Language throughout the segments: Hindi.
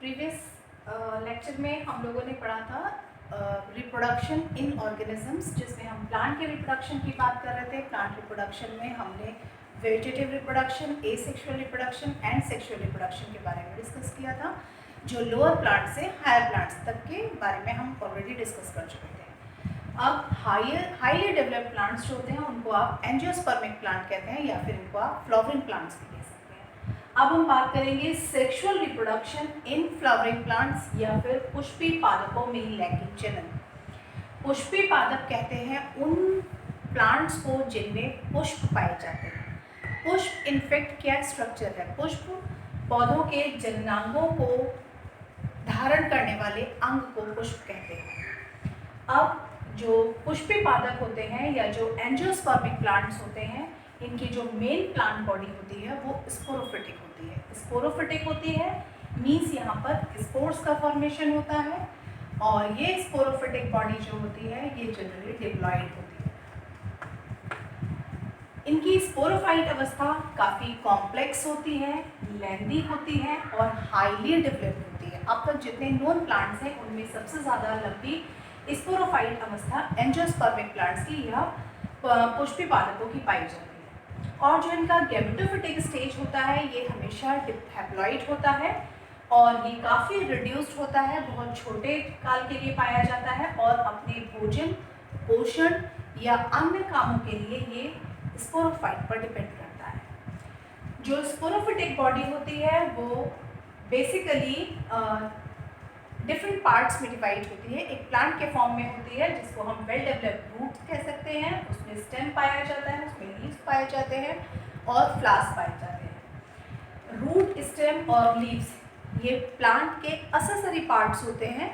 प्रीवियस लेक्चर में हम लोगों ने पढ़ा था रिप्रोडक्शन इन ऑर्गेनिजम्स, जिसमें हम प्लांट के रिप्रोडक्शन की बात कर रहे थे। प्लांट रिप्रोडक्शन में हमने vegetative reproduction, asexual reproduction and sexual reproduction के बारे में डिस्कस किया था, जो लोअर प्लांट से हायर प्लांट्स तक के बारे में हम ऑलरेडी डिस्कस कर चुके थे। अब हाईली डेवलप्ड प्लांट्स जो होते हैं उनको आप एंजियोस्पर्मिक प्लांट कहते हैं, या फिर इनको आप फ्लावरिंग प्लांट्स भी कह सकते हैं। अब हम बात करेंगे sexual reproduction in flowering plants, या फिर पुष्पी पादपों में लैंगिक जनन। पुष्पी पादप कहते हैं उन प्लांट्स को जिनमें पुष्प पाए जाते हैं। पुष्प इनफेक्ट क्या स्ट्रक्चर है? पुष्प पौधों के जननांगों को धारण करने वाले अंग को पुष्प कहते हैं। अब जो पुष्पी पादप होते हैं या जो एंजियोस्पर्मिक प्लांट्स होते हैं, इनकी जो मेन प्लांट बॉडी होती है वो स्पोरोफिटिक होती है। स्पोरोफिटिक होती है मीन्स यहाँ पर स्पोर्स का फॉर्मेशन होता है, और ये स्पोरोफिटिक बॉडी जो होती है ये जनरली डिप्लॉइड होती है। इनकी स्पोरोफाइट अवस्था काफ़ी कॉम्प्लेक्स होती है, लेंदी होती है और हाईली डेवलप्ड होती है। अब तक जितने नोन प्लांट्स हैं उनमें सबसे ज़्यादा लंबी स्पोरोफाइट अवस्था एंजियोस्पर्मिक प्लांट्स की या पुष्पी पादपों की पाई जाती है। और जो इनका गैमेटोफिटिक स्टेज होता है ये हमेशा हैप्लॉइड होता है, और ये काफ़ी रिड्यूस्ड होता है, बहुत छोटे काल के लिए पाया जाता है, और अपने भोजन, पोषण या अन्य कामों के लिए ये स्पोरोफाइट पर डिपेंड करता है। जो स्पोरोफिटिक बॉडी होती है वो बेसिकली डिफरेंट पार्ट्स में डिवाइड होती है। एक प्लांट के फॉर्म में होती है जिसको हम वेल डेवलप्ड रूट कह सकते हैं, उसमें स्टेम पाया जाता है, उसमें लीव्स पाए जाते हैं और फ्लावर्स पाए जाते हैं। रूट, स्टेम और लीव्स ये प्लांट के असेसरी पार्ट्स होते हैं,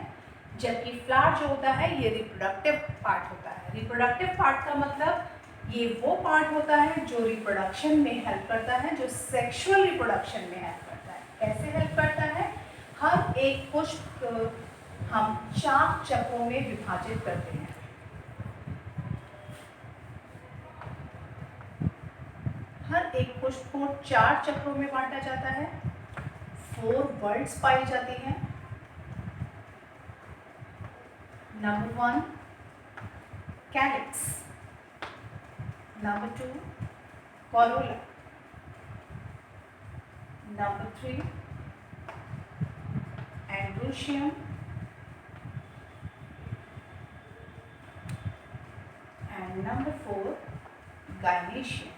जबकि फ्लावर जो होता है ये रिप्रोडक्टिव पार्ट होता है। रिप्रोडक्टिव पार्ट का मतलब ये वो पार्ट होता है जो रिप्रोडक्शन में हेल्प करता है, जो सेक्सुअल रिप्रोडक्शन में हेल्प करता है। कैसे हेल्प करता है? हर एक पुष्प हम 4 चक्रों में विभाजित करते हैं। हर एक पुष्प को 4 चक्रों में बांटा जाता है। 4 वर्ड्स पाई जाती हैं। Number 1 calyx, number 2 Corolla, number 3 androecium, and number 4 gynoecium.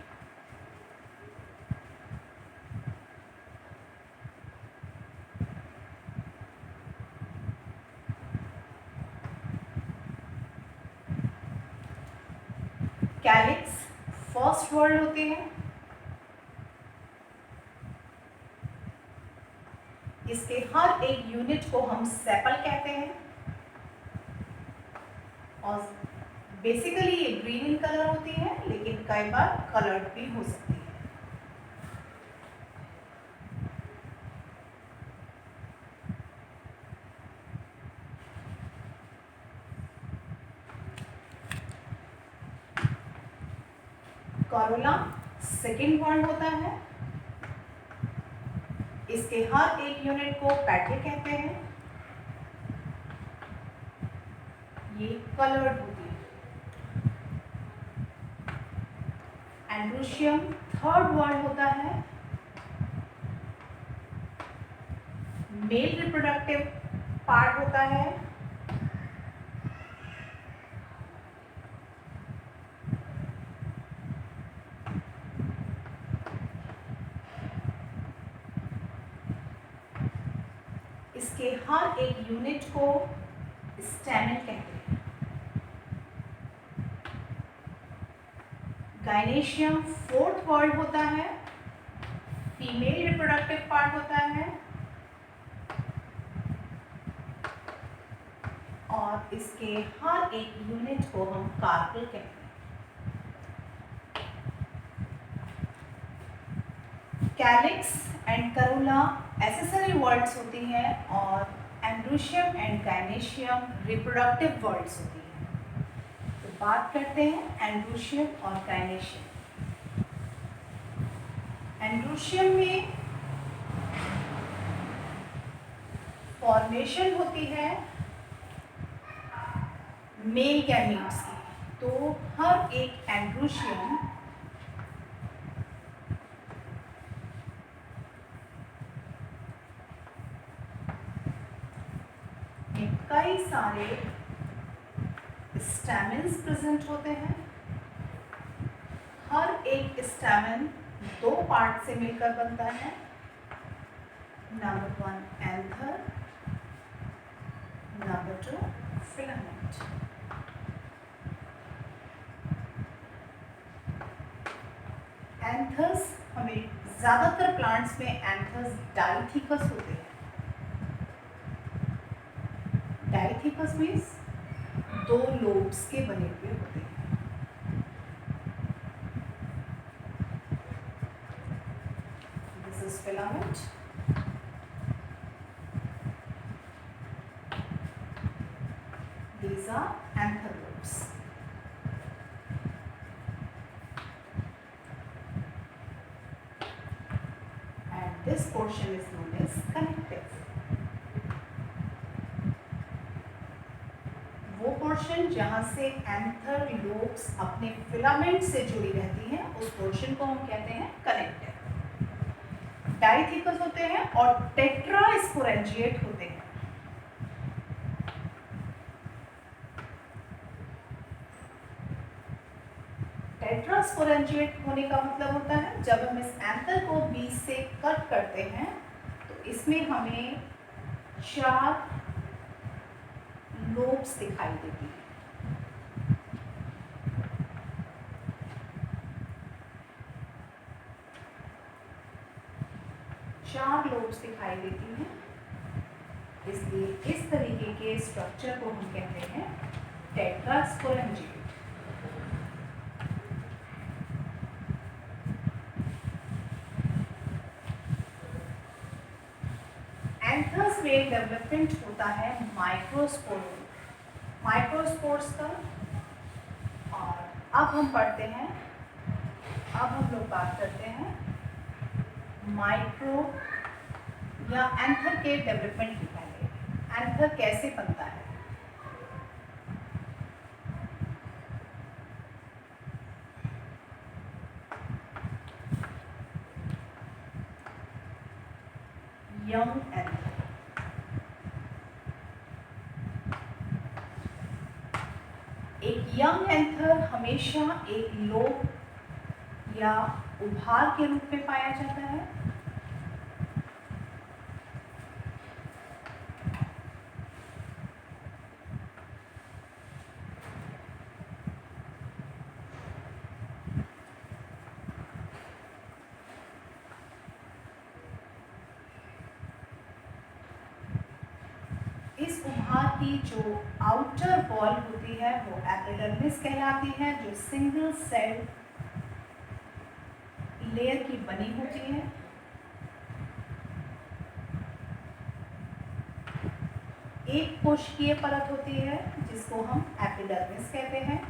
Calyx first word होती है। इसके हर एक यूनिट को हम सेपल कहते हैं, और बेसिकली ये ग्रीन इन कलर होती है, लेकिन कई बार कलर्ड भी हो सकती है। कोरोला सेकेंड वर्ड होता है। इसके हर एक यूनिट को पेटल कहते हैं। ये कलर्ड होती है। एंड्रोशियम थर्ड वर्ड होता है। मेल रिप्रोडक्टिव पार्ट होता है। इसके हर एक यूनिट को स्टैमेन कहते हैं। गाइनेशियम फोर्थ वर्ड होता है। फीमेल रिप्रोडक्टिव पार्ट होता है, और इसके हर एक यूनिट को हम कार्पेल कहते हैं। Calyx and Corolla accessory words होती हैं, और androecium and gynoecium reproductive words होती हैं। तो बात करते हैं एंड्रोशियम और गाइनेशियम। एंड्रोशियम में फॉर्मेशन होती है मेल गैमीट्स की, तो हर एक एंड्रोशियम में कई सारे स्टैमेन्स प्रेजेंट होते हैं। हर एक स्टैमेन 2 पार्ट से मिलकर बनता है। Number 1 anther, number 2 filament. Anthers हमें ज्यादातर प्लांट्स में एंथर्स डाइथिकस होते हैं। डाइथिकस मीन्स 2 लोब्स के बने हुए होते हैं। This is filament. These are anther lobes. And this portion is known as connective. वो पोर्शन जहाँ से एंथर लोब्स अपने फिलामेंट से जुड़ी रहती हैं, उस पोर्शन को हम कहते हैं कनेक्टिव। डाइथिकस होते हैं और टेट्रास्पोरेंजिएट होते हैं। टेट्रास्पोरेंजिएट होने का मतलब होता है जब हम इस एंथर को बीच से कट करते हैं तो इसमें हमें 4 लोब्स दिखाई देती हैं। चार लोब्स दिखाई देती हैं, इसलिए इस तरीके के स्ट्रक्चर को हम कहते हैं टेट्रास्पोरेंजिएट। एंथर्स में डेवलपमेंट होता है माइक्रोस्पोर्स का। और अब हम पढ़ते हैं, अब हम लोग बात करते हैं माइक्रो या एंथर के डेवलपमेंट की। पहले एंथर कैसे बनता है? Young anther. एक यंग एंथर हमेशा एक लोब या उभार के रूप में पाया जाता है। इस उभार की जो आउटर वॉल होती है वो एपिडर्मिस कहलाती है, जो सिंगल सेल लेयर की बनी होती है। एक कोशिकीय परत होती है जिसको हम एपिडर्मिस कहते हैं।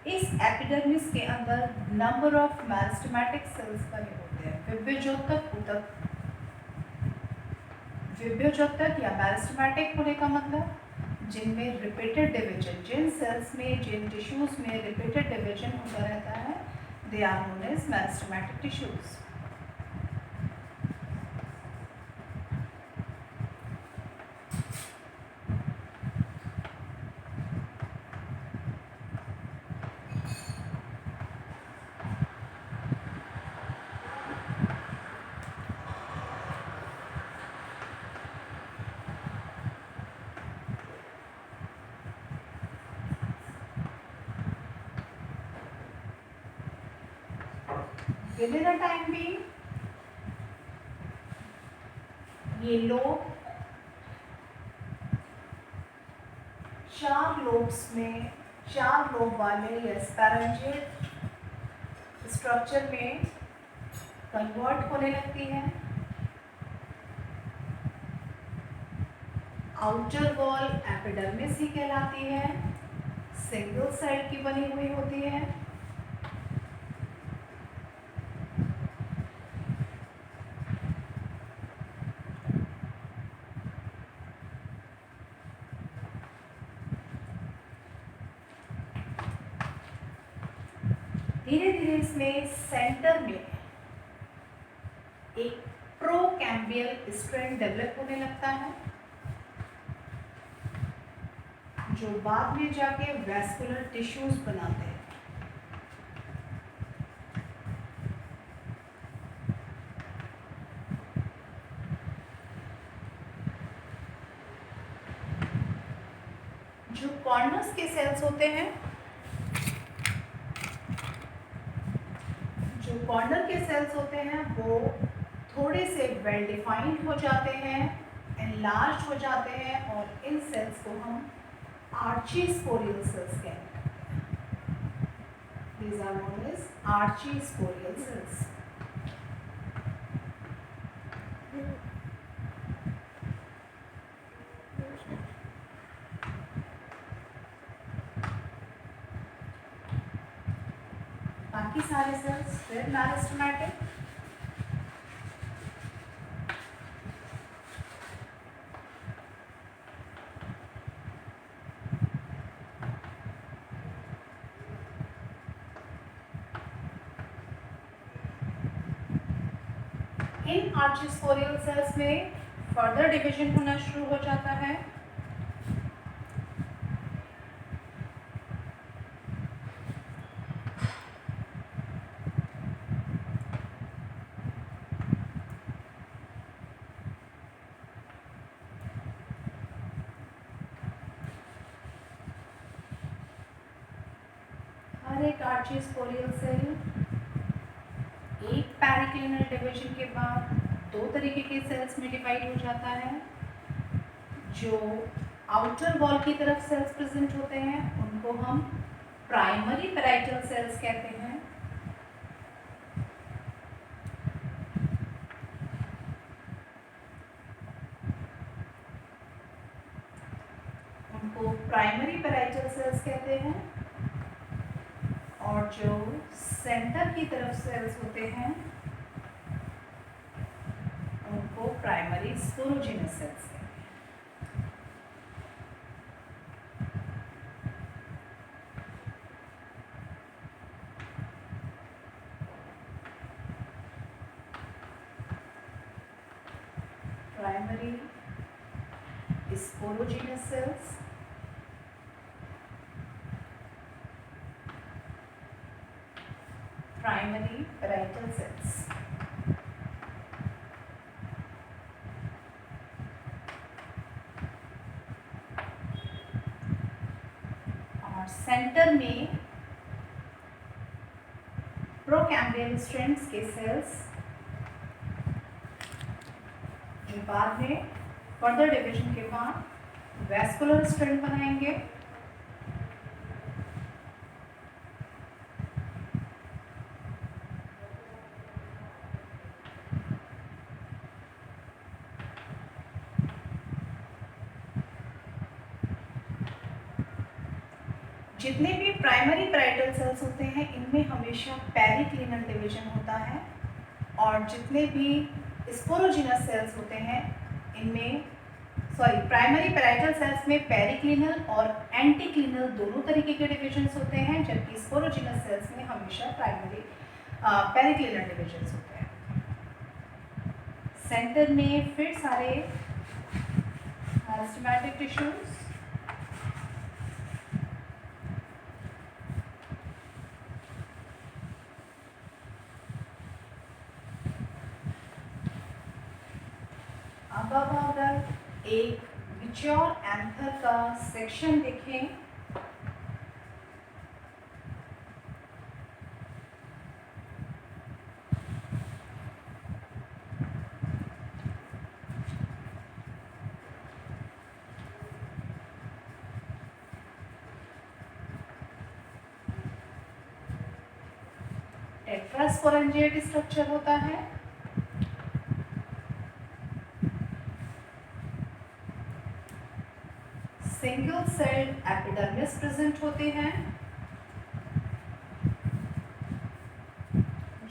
इस एपिडर्मिस के अंदर नंबर ऑफ मेरिस्टेमेटिक सेल्स बने होते हैं। विभ्योजोतक या मेरिस्टेमेटिक होने का मतलब जिनमें रिपीटेड डिवीजन, जिन सेल्स में, जिन टिश्यूज में रिपीटेड डिवीजन होता रहता है, they are known as meristematic tissues. Within a time being, ये लोब 4 लोब्स में, 4 लोब वाले या स्पैरेंजिएट स्ट्रक्चर में कन्वर्ट होने लगती है। आउटर वॉल एपिडर्मिस ही कहलाती है, सिंगल सेल की बनी हुई होती है। धीरे धीरे इसमें सेंटर में एक प्रोकैम्बियल स्ट्रैंड डेवलप होने लगता है, जो बाद में जाके वैस्कुलर टिश्यूज बनाते हैं। जो कॉर्नर्स के सेल्स होते हैं, जो कॉर्नर के सेल्स होते हैं वो थोड़े से वेल डिफाइंड हो जाते हैं, एनलार्ज हो जाते हैं, और इन सेल्स को हम आर्चीस्पोरियल सेल्स कहते हैं। These are known as archisporial cells. बाकी सारे सेल्स फिर मेरिस्टेमेटिक। इन आर्चिस्पोरियल सेल्स में फर्दर डिवीजन होना शुरू हो जाता है। हर एक आर्चिस्पोरियल सेल एक पैरिक्लिनल डिवीजन के बाद दो तरीके के सेल्स में डिवाइड हो जाता है। जो आउटर वॉल की तरफ सेल्स प्रेजेंट होते हैं उनको हम प्राइमरी पैराइटल सेल्स कहते हैं। उनको प्राइमरी पैराइटल सेल्स कहते हैं। और जो सेंटर की तरफ सेल्स होते हैं उनको प्राइमरी स्पोरोजिनस सेल्स कहते हैं। Primary sporogenous sales, primary parietal cells. और सेंटर में प्रोकैम्बियल स्ट्रैंड्स के सेल्स, जो बाद में फर्दर डिवीजन के बाद वैस्कुलर स्ट्रैंड बनाएंगे। जितने भी प्राइमरी पैराइटल सेल्स होते हैं इनमें हमेशा पेरिक्लिनल डिवीजन होता है, और जितने भी स्पोरोजिनस सेल्स होते हैं इनमें प्राइमरी पैराइटल सेल्स में पेरिक्लिनल और एंटीक्लिनल दोनों तरीके के डिविजन्स होते हैं, जबकि स्पोरोजिनस सेल्स में हमेशा प्राइमरी पेरिक्लिनल डिविजन्स होते हैं। सेंटर में फिर सारे मेरिस्टेमेटिक टिश्यूज, अब अगर एक मैच्योर एंथर का सेक्शन देखें टेट्रास्पोरेंजिएट स्ट्रक्चर होता है। सिंगल सेल एपिडर्मिस प्रेजेंट होते हैं।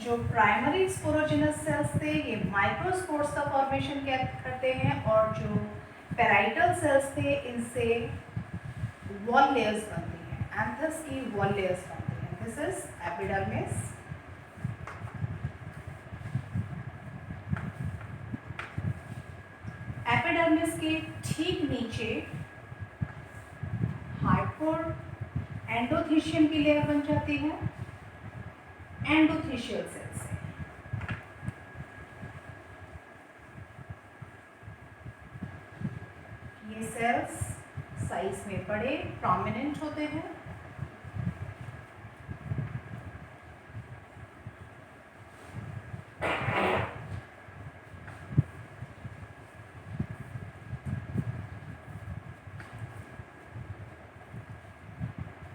जो प्राइमरी स्पोरोजिनस सेल्स थे ये माइक्रोस्पोर्स का फॉर्मेशन करते हैं, और जो पैराइटल सेल्स थे इनसे वॉल लेयर्स बनती हैं, एंथस की वॉल लेयर्स बनती हैं। This is epidermis. एपिडर्मिस के ठीक नीचे हाइपोड एंडोथीशियम की लेयर बन जाती है एंडोथीशियल सेल से। ये सेल्स साइज में बड़े प्रोमिनेंट होते हैं।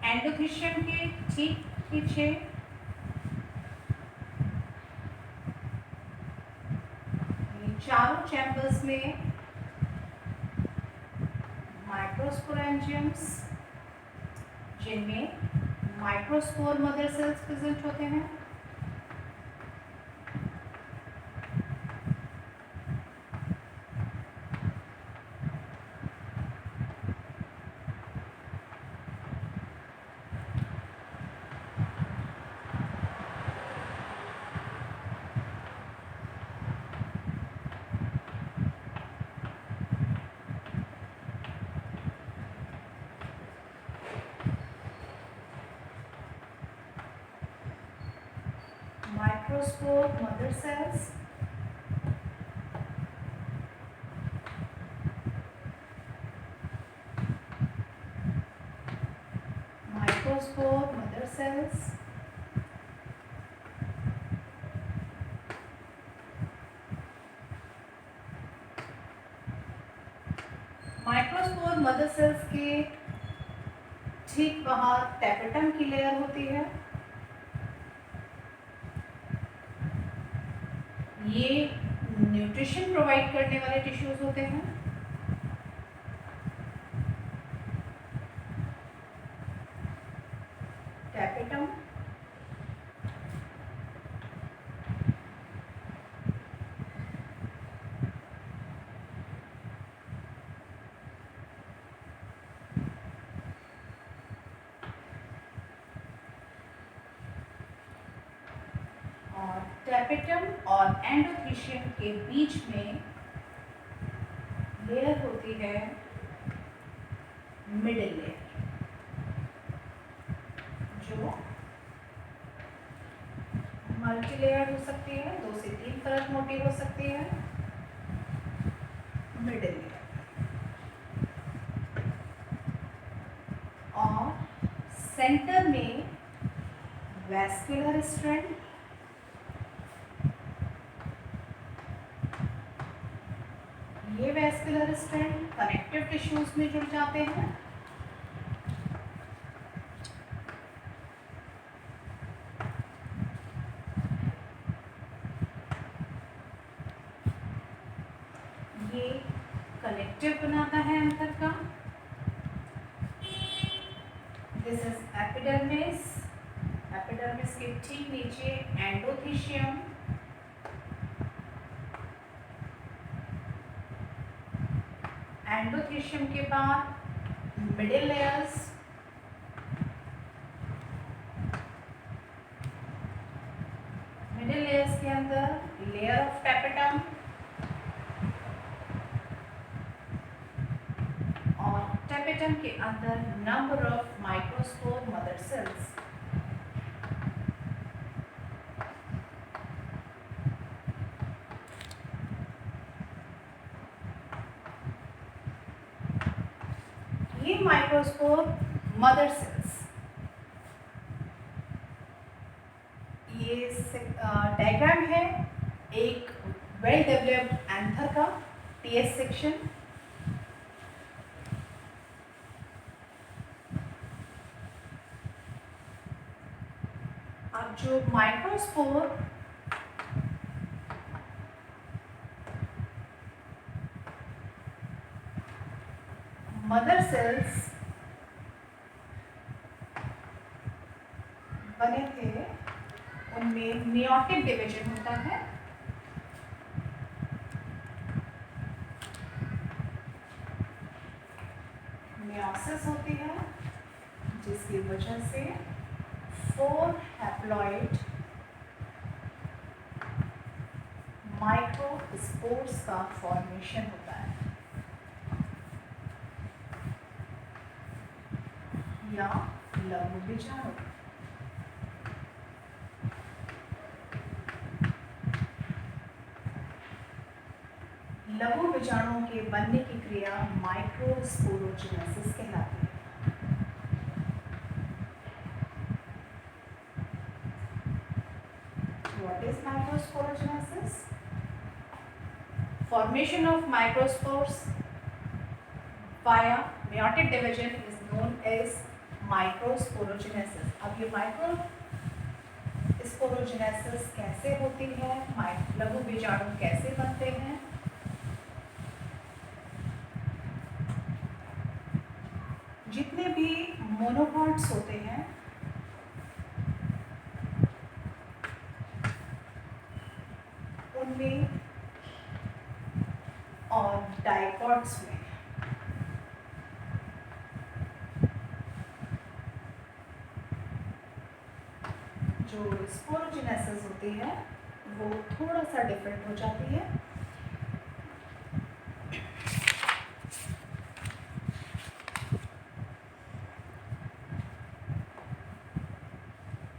एंडोथीशियम के ठीक पीछे चारों चैम्बर्स में माइक्रोस्पोरेंजियम्स, जिनमें माइक्रोस्पोर मदर सेल्स प्रेजेंट होते हैं। Microspore mother cells, microspore mother cells, microspore mother cells के ठीक बाहर टैपेटम की लेयर होती है। ये न्यूट्रिशन प्रोवाइड करने वाले टिश्यूज होते हैं। टैपेटम और टैपेटम और एंडोथीशियम के बीच में लेयर होती है मिडिल लेयर, जो मल्टीलेयर हो सकती है, 2 से 3 परत मोटी हो सकती है। मिडिल लेयर और सेंटर में वैस्कुलर स्ट्रैंड, ये वैस्कुलर स्ट्रैंड कनेक्टिव टिश्यूज में जुड़ जाते हैं। ये कनेक्टिव बनाता है अंदर का। This is epidermis. एपिडर्मिस के ठीक नीचे एंडोथीशियम, एंडोथीशियम के बाद मिडिल लेयर्स, मिडिल लेयर्स के अंदर लेयर ऑफ टैपेटम और टैपेटम के अंदर number of microspore mother cells. ये माइक्रोस्पोर मदर सेल्स, ये डायग्राम है एक वेल डेवलप्ड एंथर का, टीएस सेक्शन। अब जो माइक्रोस्पोर मदर सेल्स बने थे, उनमें मियोटिक डिवीजन होता है। मियोसिस होती है, जिसकी वजह से 4 हॉप्लॉइड माइक्रोस्पोर्स का फॉर्मेशन होता है या लघु बीजाणु। लघु बीजाणुओं के बनने की क्रिया माइक्रोस्पोरोजेनेसिस कहलाती है। What is microsporogenesis? Formation of microspores via meiotic division is known as microsporogenesis। अब ये माइक्रोस्पोरोजेनेसिस कैसे होती है, लघु बीजाणु कैसे बनते हैं? जितने भी मोनोकॉट्स होते हैं उनमें और डाइकॉट्स में जो स्पोरोजेनेसिस होती है वो थोड़ा सा डिफरेंट हो जाती है।